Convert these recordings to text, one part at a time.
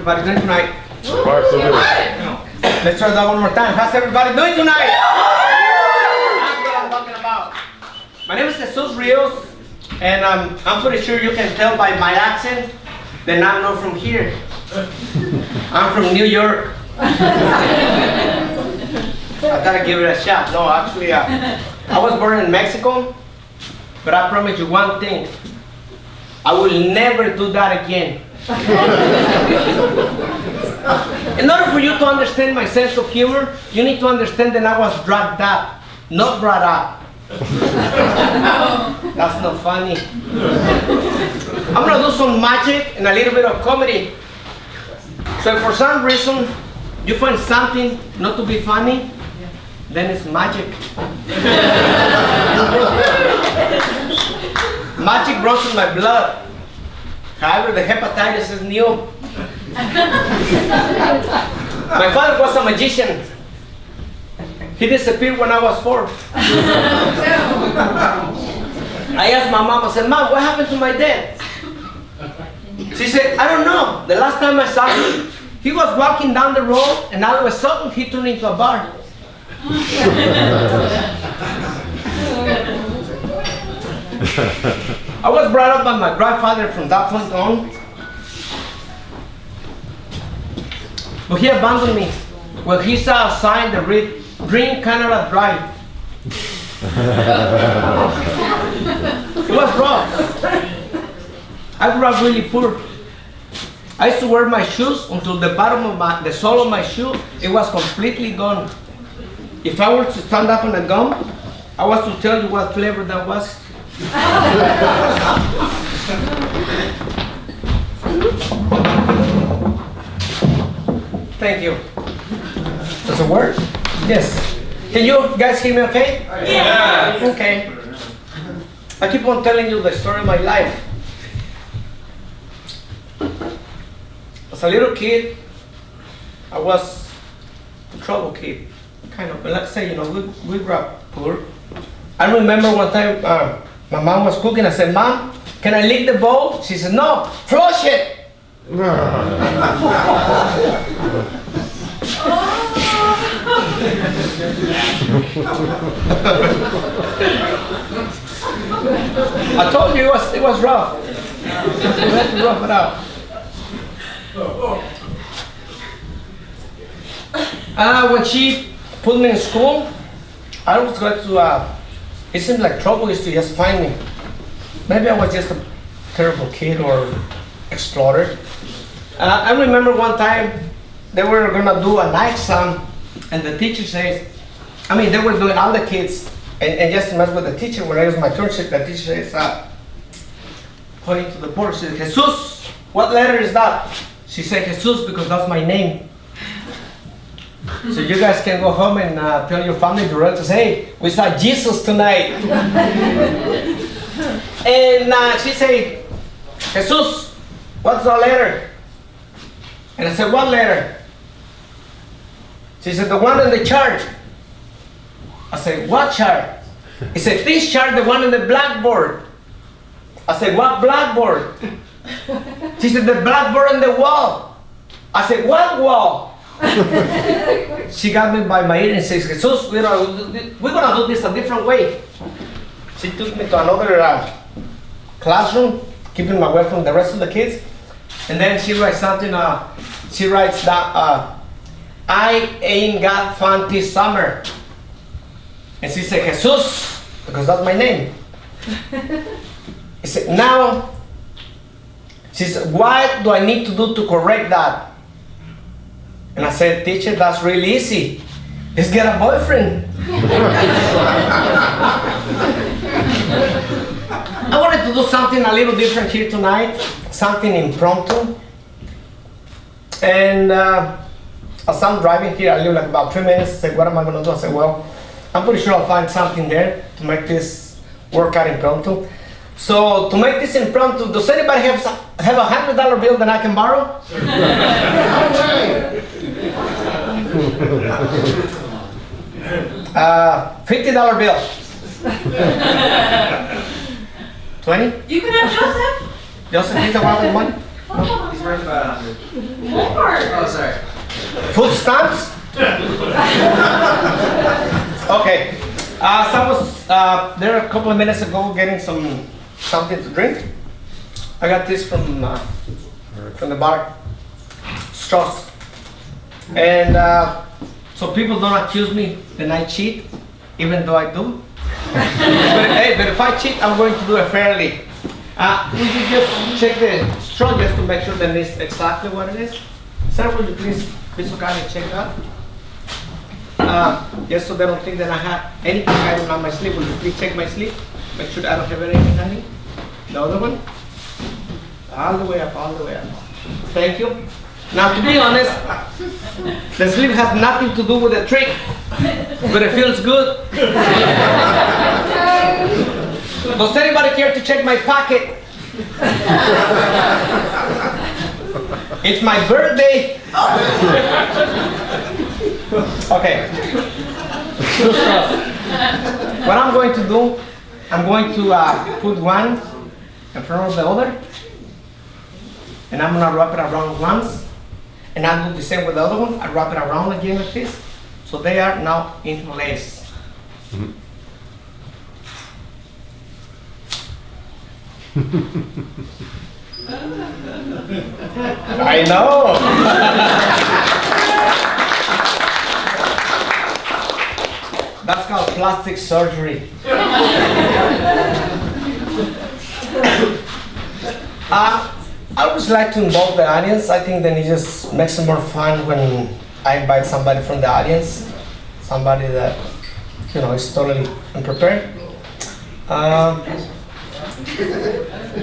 everybody doing tonight? Absolutely. Let's try that one more time. How's everybody doing tonight? That's what I'm talking about. My name is Jesus Rios, and I'm pretty sure you can tell by my accent that I'm not from here. I'm from New York. I gotta give it a shot. No, actually, I was born in Mexico, but I promise you one thing. I will never do that again. In order for you to understand my sense of humor, you need to understand that I was dragged up, not brought up. That's not funny. I'm gonna do some magic and a little bit of comedy. So if for some reason you find something not to be funny, then it's magic. Magic runs in my blood. However, the hepatitis is new. My father was a magician. He disappeared when I was 4. I asked my mom, I said, Mom, what happened to my dad? She said, I don't know. The last time I saw him, he was walking down the road and all of a sudden he turned into a bar. I was brought up by my grandfather from that point on. But he abandoned me when he saw a sign that read, Drink Canada Dry. It was rough. I grew up really poor. I used to wear my shoes until the bottom of the sole of my shoe, it was completely gone. If I were to stand up on a gum, I was to tell you what flavor that was. Thank you. Does it work? Yes. Can you guys hear me okay? Yeah. Okay. I keep on telling you the story of my life. As a little kid, I was a trouble kid. Kind of, but let's say, you know, we grew up poor. I remember one time my mom was cooking. I said, Mom, can I lick the bowl? She said, no, flush it. I told you it was rough. We had to rough it out. When she put me in school, I was going to, it seemed like trouble used to just find me. Maybe I was just a terrible kid or explorer. I remember one time they were gonna do a night exam and the teacher says, they were doing all the kids and just to mess with the teacher, when it was my turn, the teacher says, pointing to the board, she said, Jesus, what letter is that? She said, Jesus, because that's my name. So you guys can go home and tell your family, your relatives, hey, we saw Jesus tonight. And she said, Jesus, what's the letter? And I said, what letter? She said, the one on the chart. I said, what chart? He said, this chart, the one on the blackboard. I said, what blackboard? She said, the blackboard on the wall. I said, what wall? She got me by my ear and says, Jesus, we're gonna do this a different way. She took me to another classroom, keeping me away from the rest of the kids. And then she writes something, she writes that, I ain't got fun this summer. And she said, Jesus, because that's my name. He said, now, she said, what do I need to do to correct that? And I said, teacher, that's really easy. Just get a boyfriend. I wanted to do something a little different here tonight, something impromptu. And as I'm driving here, I live like about 3 minutes. I said, what am I going to do? I said, well, I'm pretty sure I'll find something there to make this workout impromptu. So to make this impromptu, does anybody have $100 bill that I can borrow? $50 bill. 20? You can have Joseph. Joseph, he's the one with money? No, he's worth about 100. More. Oh, sorry. Food stamps? Okay. So I was there a couple of minutes ago getting something to drink. I got this from the bar. Straws. And so people don't accuse me that I cheat, even though I do. but if I cheat, I'm going to do it fairly. We should just check the straw just to make sure that it's exactly what it is. Sir, will you please be so kind and check that? Just so they don't think that I have anything hiding on my sleeve. Will you please check my sleeve? Make sure I don't have anything hiding. The other one? All the way up, all the way up. Thank you. Now, to be honest, the sleeve has nothing to do with the trick, but it feels good. Does anybody care to check my pocket? It's my birthday. Okay. What I'm going to do, I'm going to put one in front of the other, and I'm going to wrap it around once, and I'll do the same with the other one. I wrap it around again like this, so they are now interlaced. I know. That's called plastic surgery. I always like to involve the audience. I think then it just makes it more fun when I invite somebody from the audience, somebody that is totally unprepared.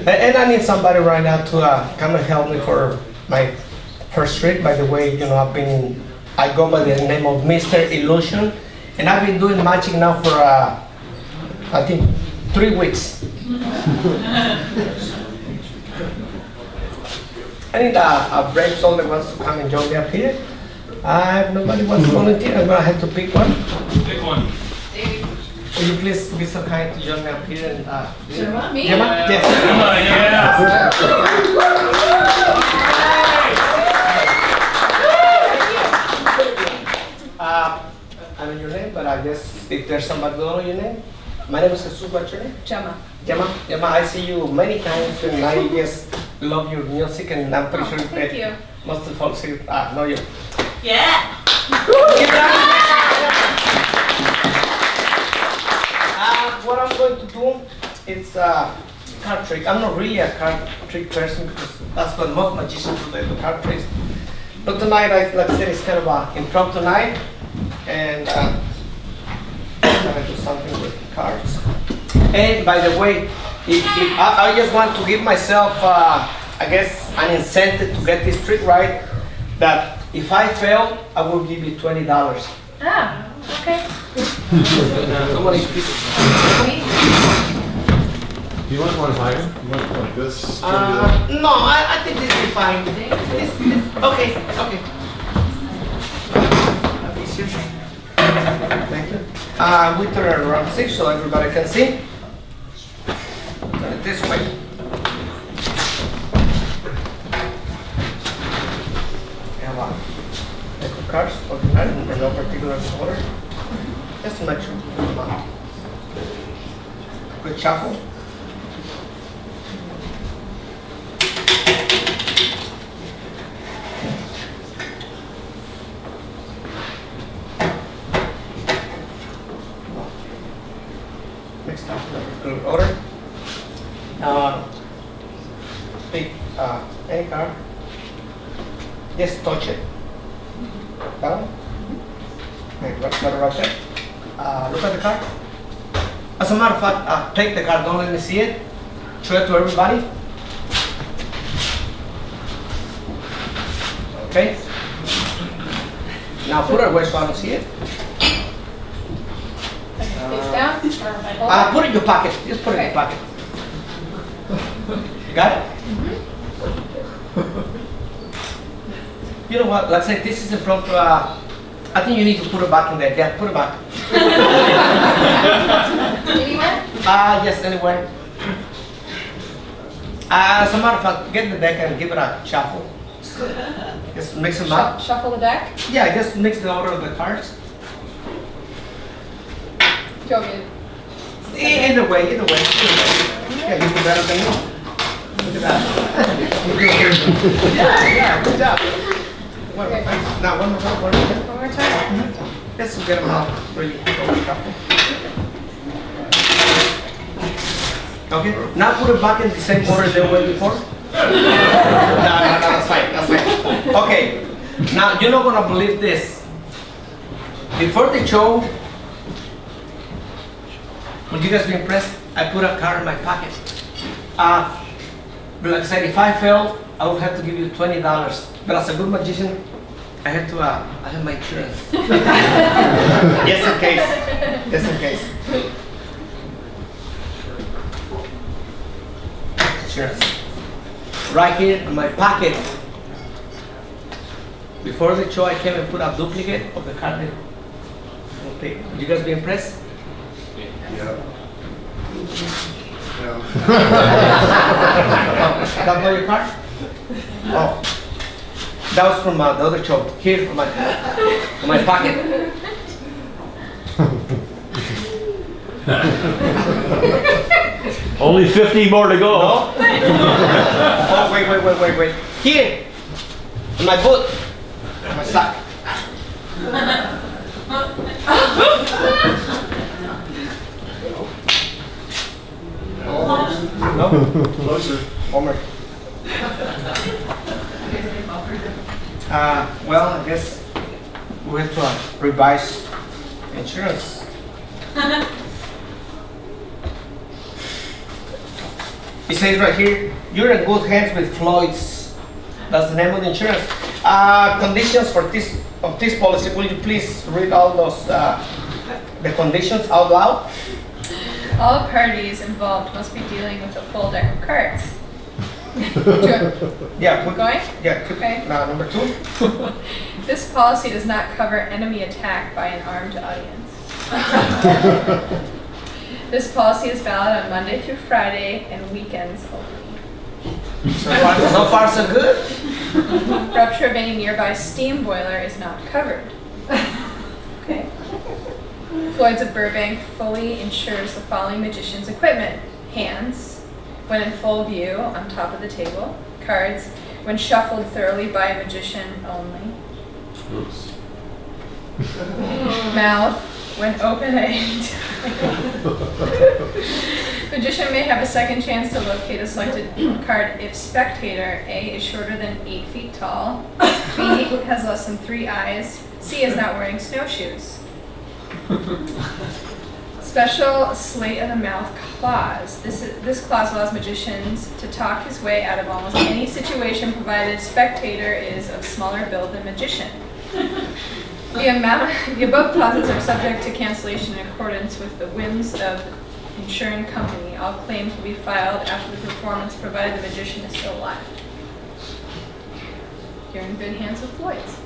And I need somebody right now to come and help me for my first trick. By the way, I go by the name of Mr. Illusion, and I've been doing magic now for I think 3 weeks. I need a brave soul that wants to come and join me up here. Nobody wants to volunteer. I'm gonna have to pick one. Pick one. Will you please be so kind to join me up here and Gemma? Me? Gemma? Yes. I know your name, but I guess if there's somebody who don't know your name. My name is Jesus. What's your name? Gemma. Gemma, I see you many times and I just love your music, and I'm pretty sure Thank you. most of the folks here know you. Yeah. What I'm going to do is a card trick. I'm not really a card trick person because that's what most magicians do, they do card tricks. But tonight, like I said, it's kind of an impromptu night, and I'm gonna do something with cards. And by the way, if I just want to give myself, I guess, an incentive to get this trick right, that if I fail, I will give you $20. Ah, okay. Somebody Do you want one higher? You want like this? no, I think this is fine. This, okay. Thank you. We turn it around 6 so everybody can see. Turn it this way. We have a deck of cards, ordinary, in no particular order. Just to make sure. Good shuffle. Next time, good order. Pick any card. Just touch it. Down. Okay, right there. Look at the card. As a matter of fact, take the card. Don't let me see it. Show it to everybody. Okay. Now put it away so I don't see it. Face down? Put it in your pocket. Just put it in your pocket. You got it? You know what? Let's say this is impromptu. I think you need to put it back in there. Yeah, put it back. Anywhere? Yes, anywhere. As a matter of fact, get the deck and give it a shuffle. Just mix them up. Shuffle the deck. Yeah, just mix the order of the cards. Do you want me to- Either way. Yeah, you do better than me. Look at that. Yeah, good job. Now, one more. One more time. Let's get them out. Really. Okay, now put it back in the same order they were before. No, that's fine. Okay, now you're not gonna believe this. Before the show, would you guys be impressed? I put a card in my pocket. Like I said, if I failed, I would have to give you $20. But as a good magician, I had to, I have my insurance. Just in case. Insurance. Right here in my pocket. Before the show, I came and put a duplicate of the card. Okay, would you guys be impressed? Yeah. That's not your card? Oh. That was from the other show. Here, from my pocket. Only 50 more to go. No? Oh, wait. Here, in my boot, my sock. No? Closer. Homer. Well, I guess we have to revise insurance. It says right here, you're in good hands with Floyd's. That's the name of the insurance. Conditions for this policy. Will you please read all those the conditions out loud? All parties involved must be dealing with a full deck of cards. Yeah. Keep going? Yeah. Okay. Now number 2. This policy does not cover enemy attack by an armed audience. This policy is valid on Monday through Friday and weekends only. So far so good. Rupture of any nearby steam boiler is not covered. Okay. Floyd's of Burbank fully insures the following magician's equipment: hands, when in full view, on top of the table; cards, when shuffled thoroughly by a magician only; Oops. mouth, when open at any time. Magician may have a second chance to locate a selected card if spectator A is shorter than 8 feet tall, B has less than 3 eyes, C is not wearing snowshoes. Special slate of the mouth clause. This clause allows magicians to talk his way out of almost any situation, provided spectator is of smaller build than magician. The above clauses are subject to cancellation in accordance with the whims of insuring company. All claims will be filed after the performance, provided the magician is still alive. You're in good hands with Floyd's.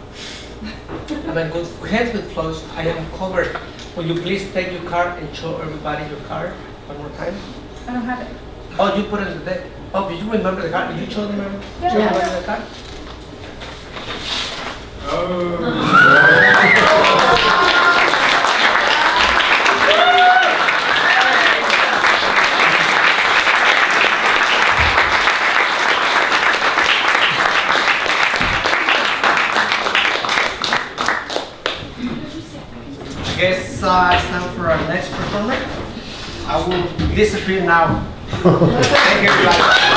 I'm in good hands with Floyd's. I am covered. Will you please take your card and show everybody your card one more time? I don't have it. Oh, you put it in the deck. Oh, did you remember the card? Did you show them? Yeah. Show everybody the card? I guess it's time for our next performer. I will disappear now. Thank you, everybody.